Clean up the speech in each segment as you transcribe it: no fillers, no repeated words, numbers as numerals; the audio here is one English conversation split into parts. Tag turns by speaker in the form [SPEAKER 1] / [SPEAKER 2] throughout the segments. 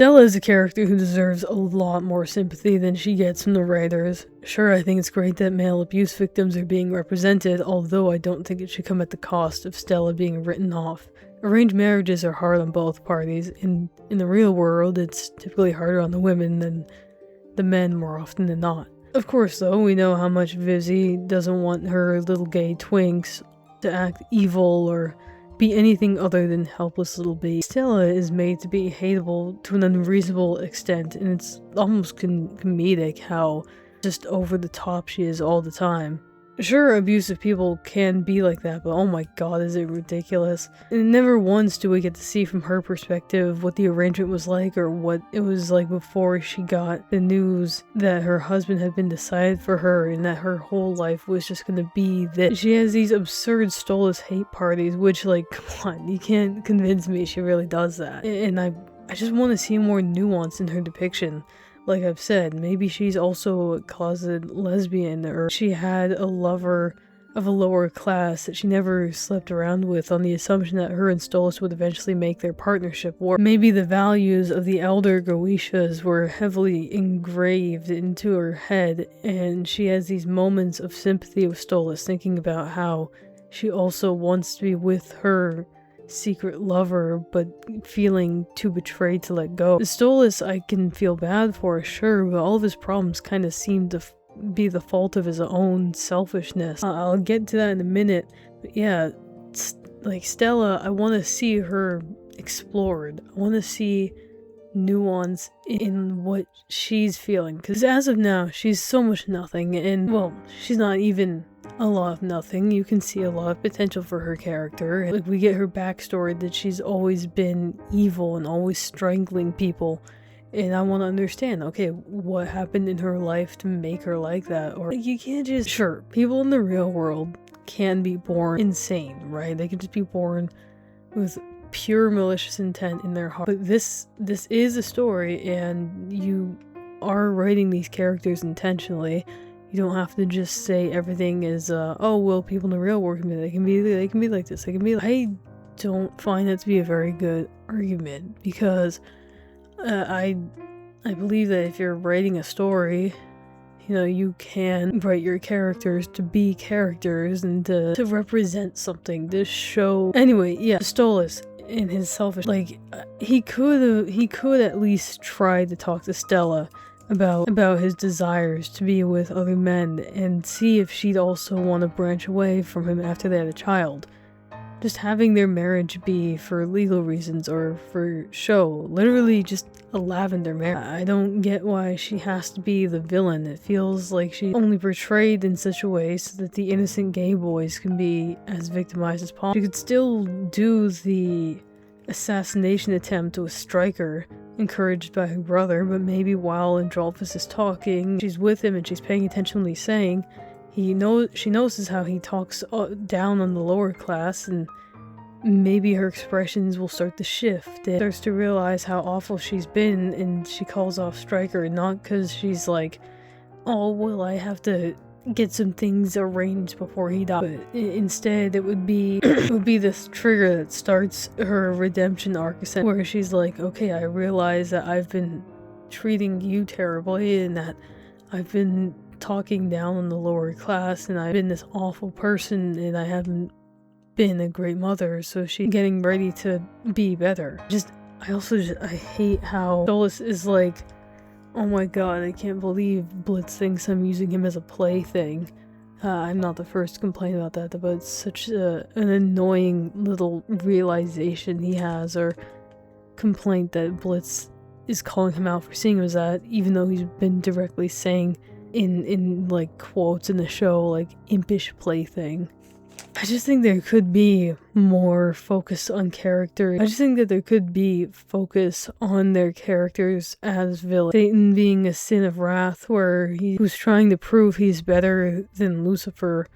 [SPEAKER 1] Stella is a character who deserves a lot more sympathy than she gets from the writers. Sure, I think it's great that male abuse victims are being represented, although I don't think it should come at the cost of Stella being written off. Arranged marriages are hard on both parties. In the real world, it's typically harder on the women than the men more often than not. Of course, though, we know how much Vizzy doesn't want her little gay twinks to act evil or be anything other than helpless little baby. Stella is made to be hateable to an unreasonable extent, and it's almost comedic how just over the top she is all the time. Sure, abusive people can be like that, but oh my god, is it ridiculous. And never once do we get to see from her perspective what the arrangement was like or what it was like before she got the news that her husband had been decided for her and that her whole life was just gonna be this. She has these absurd Stolas hate parties, which, like, come on, you can't convince me she really does that. And I just want to see more nuance in her depiction. Like I've said, maybe she's also a closeted lesbian, or she had a lover of a lower class that she never slept around with on the assumption that her and Stolas would eventually make their partnership work. Maybe the values of the elder Goetias were heavily engraved into her head, and she has these moments of sympathy with Stolas, thinking about how she also wants to be with her secret lover, but feeling too betrayed to let go. Stolas, I can feel bad for, sure, but all of his problems kind of seem to be the fault of his own selfishness. I'll get to that in a minute, but yeah, like Stella, I want to see her explored. I want to see nuance in what she's feeling, because as of now, she's so much nothing, and well, she's not even a lot of nothing. You can see a lot of potential for her character. Like, we get her backstory that she's always been evil and always strangling people, and I want to understand, okay, what happened in her life to make her like that? Or you can't just, sure, people in the real world can be born insane, right? They can just be born with pure malicious intent in their heart. But this is a story, and you are writing these characters intentionally. You don't have to just say everything is, oh, well, people in the real world they can be like this, they can be like... I don't find that to be a very good argument, because I believe that if you're writing a story, you know, you can write your characters to be characters and to represent something, to show... Anyway, yeah, Stolas in his selfish... Like, he could at least try to talk to Stella about his desires to be with other men and see if she'd also want to branch away from him after they had a child. Just having their marriage be for legal reasons or for show, literally just a lavender marriage. I don't get why she has to be the villain. It feels like she's only portrayed in such a way so that the innocent gay boys can be as victimized as possible. She could still do the assassination attempt with Stryker, encouraged by her brother, but maybe while Androphus is talking, she's with him and she's paying attention to what he's saying. She notices how he talks down on the lower class, and maybe her expressions will start to shift. And starts to realize how awful she's been, and she calls off Stryker, not because she's like, oh, well, I have to get some things arranged before he dies. But instead, it would be this trigger that starts her redemption arc, where she's like, okay, I realize that I've been treating you terribly, and that I've been talking down on the lower class, and I've been this awful person, and I haven't been a great mother, so she's getting ready to be better. I hate how Stolas is like, oh my god, I can't believe Blitz thinks I'm using him as a plaything. I'm not the first to complain about that, but it's such an annoying little realization he has, or complaint that Blitz is calling him out for seeing him as that, even though he's been directly saying in like quotes in the show, like, impish plaything. I just think there could be more focus on characters. I just think that there could be focus on their characters as villains. Satan being a sin of wrath, where he was trying to prove he's better than Lucifer.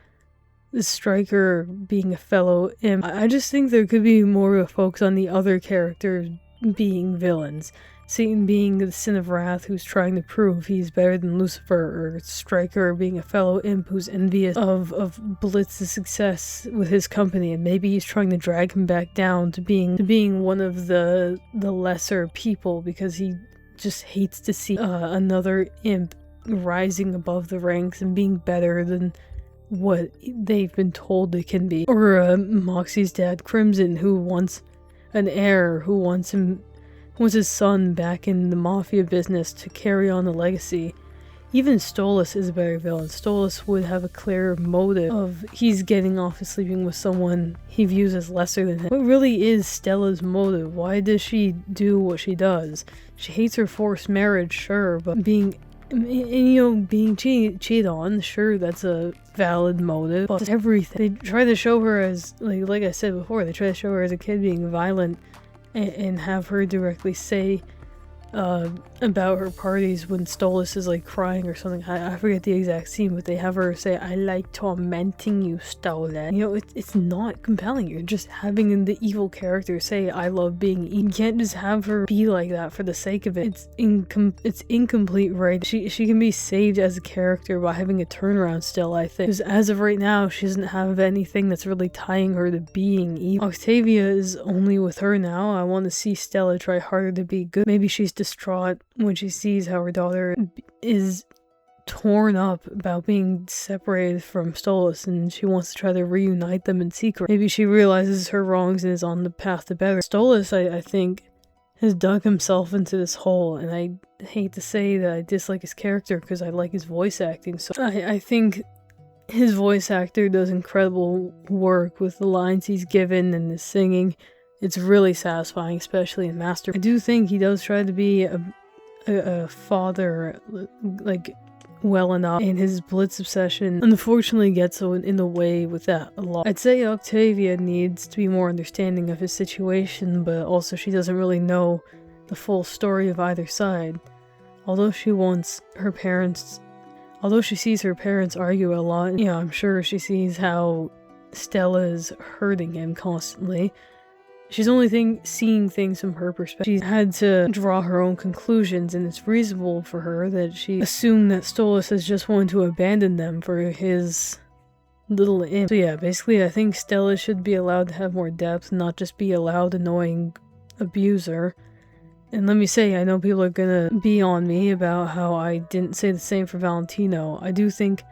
[SPEAKER 1] The Stryker being a fellow imp. I just think there could be more of a focus on the other characters being villains. Satan being the sin of wrath who's trying to prove he's better than Lucifer, or Stryker being a fellow imp who's envious of Blitz's success with his company, and maybe he's trying to drag him back down to being one of the lesser people because he just hates to see another imp rising above the ranks and being better than what they've been told they can be. Or Moxie's dad Crimson, who wants an heir, who wants his son back in the mafia business to carry on the legacy. Even Stolas is a better villain. Stolas would have a clear motive of he's getting off of sleeping with someone he views as lesser than him. What really is Stella's motive? Why does she do what she does? She hates her forced marriage, sure, but being cheated on, sure, that's a valid motive, but everything. They try to show her as, like I said before, they try to show her as a kid being violent and have her directly say about her parties when Stolas is like crying or something. I forget the exact scene, but they have her say, "I like tormenting you, Stolas." You know, it's not compelling. You're just having the evil character say, "I love being evil." You can't just have her be like that for the sake of it. It's incomplete, right? She can be saved as a character by having a turnaround still, I think. Because as of right now, she doesn't have anything that's really tying her to being evil. Octavia is only with her now. I want to see Stella try harder to be good. Maybe she's distraught when she sees how her daughter is torn up about being separated from Stolas, and she wants to try to reunite them in secret. Maybe she realizes her wrongs and is on the path to better. Stolas, I think, has dug himself into this hole, and I hate to say that I dislike his character because I like his voice acting. So I think his voice actor does incredible work with the lines he's given and the singing. It's really satisfying, especially in Master. I do think he does try to be a father, like, well enough, and his Blitz obsession unfortunately gets in the way with that a lot. I'd say Octavia needs to be more understanding of his situation, but also she doesn't really know the full story of either side. Although she sees her parents argue a lot, you know, I'm sure she sees how Stella is hurting him constantly. She's only seeing things from her perspective. She's had to draw her own conclusions, and it's reasonable for her that she assumed that Stolas has just wanted to abandon them for his little imp. So yeah, basically I think Stella should be allowed to have more depth, not just be a loud, annoying abuser. And let me say, I know people are gonna be on me about how I didn't say the same for Valentino. I do think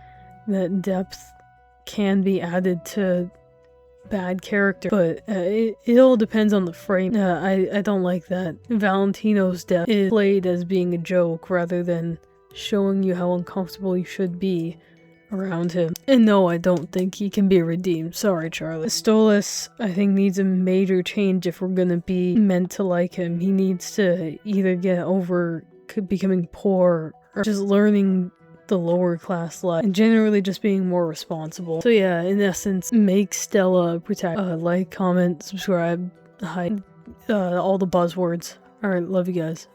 [SPEAKER 1] that depth can be added to bad character, but it all depends on the frame. I don't like that Valentino's death is played as being a joke rather than showing you how uncomfortable you should be around him. And no, I don't think he can be redeemed. Sorry, Charlie. Stolas, I think, needs a major change if we're gonna be meant to like him. He needs to either get over becoming poor or just learning the lower class life and generally just being more responsible. So yeah, in essence, make Stella protect. Like, comment, subscribe, hide, all the buzzwords. Alright, love you guys.